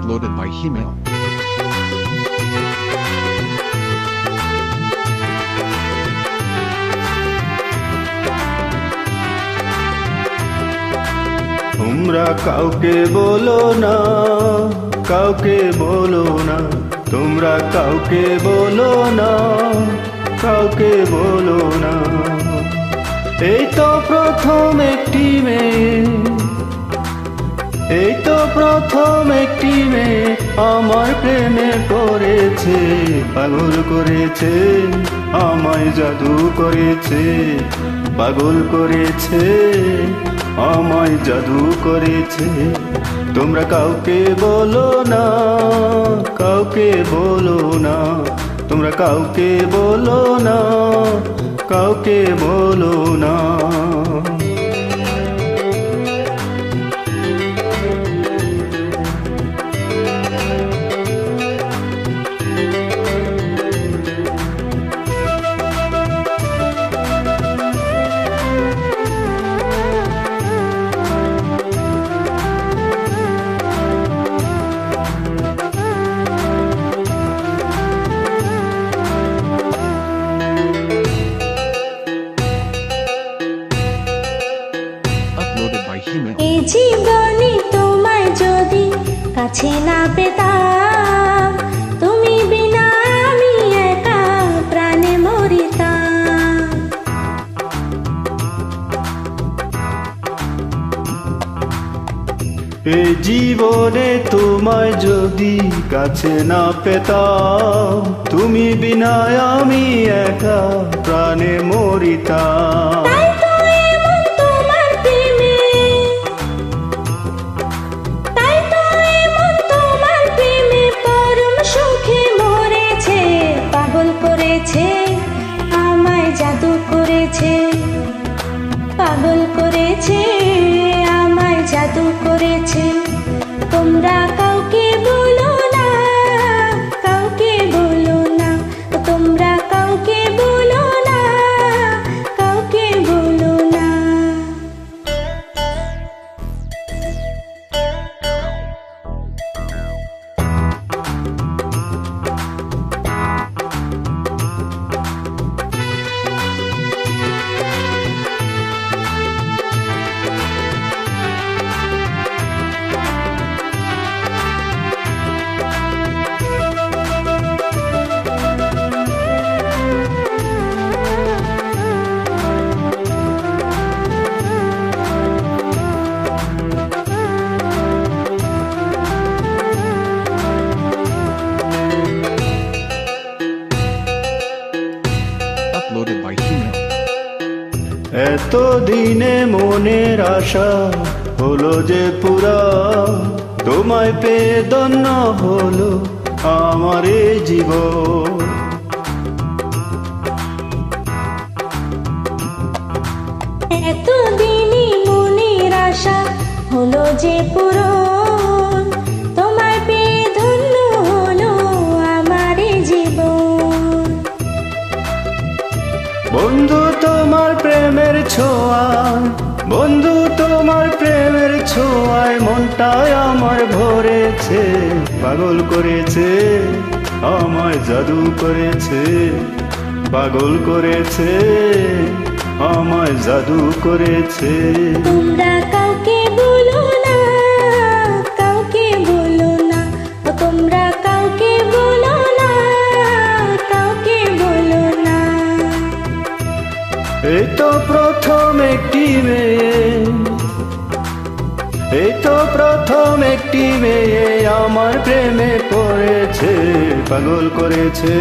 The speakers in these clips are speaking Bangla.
Uploaded by Hemail. তোমরা কাউকে বলো না, কাউকে বলো না, তোমরা কাউকে বলো না, কাউকে বলো না। এই তো প্রথম একটি মেয়ে, এই তো প্রথম একটি মেয়ে আমার প্রেমে পড়েছে, পাগল করেছে, আমায় জাদু করেছে, পাগল করেছে, আমায় জাদু করেছে। তোমরা কাউকে বলো না, কাউকে বলো না, তোমরা কাউকে বলো না, কাউকে বলো না। এই জীবনে তোমায় যদি কাছে না পেতাম, তুমি বিনা আমি একা প্রাণে মরিতাম। এই জীবনে তোমায় যদি কাছে না পেতাম, তুমি বিনা আমি একা প্রাণে মরিতাম। আমায় জাদু করেছে, পাগল করেছে, আমায় জাদু করেছে। তোমরা কাউকে বলো না, কাউকে বলো না, তোমরা কাউকে বলো না, কাউকে বলো না। Uploaded by Hemail. এত দিনে মনের আশা হলো যে পুরা, তোমায় পেয়ে ধন্য হলো আমার এই জীবন। এতদিনই মনের আশা হলো যে পূরণ, তোমায় পেয়ে ধন্য হলো আমার জীবন। বন্ধু তোমার প্রেমের ছোঁয়ায়, বন্ধু তোমার প্রেমের ছোঁয়ায় মনটায় আমার ভরেছে, পাগল করেছে, আমায় জাদু করেছে, পাগল করেছে, আমায় জাদু করেছে। তোমরা কাউকে বলো না, কাউকে বলো না, তোমরা কাউকে বলো না, কাউকে বলো না। এই তো প্রথম একটি মেয়ে, এই তো প্রথম একটি মেয়ে আমার প্রেমে পড়েছে, পাগল করেছে,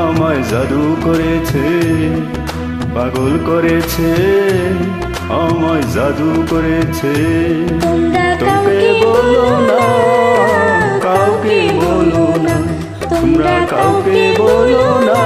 আমায় জাদু করেছে, পাগল করেছে, আমায় জাদু করেছে। তোমরা তোকে বলো না, কাউকে বলো না, তোমরা কাউকে বলো না,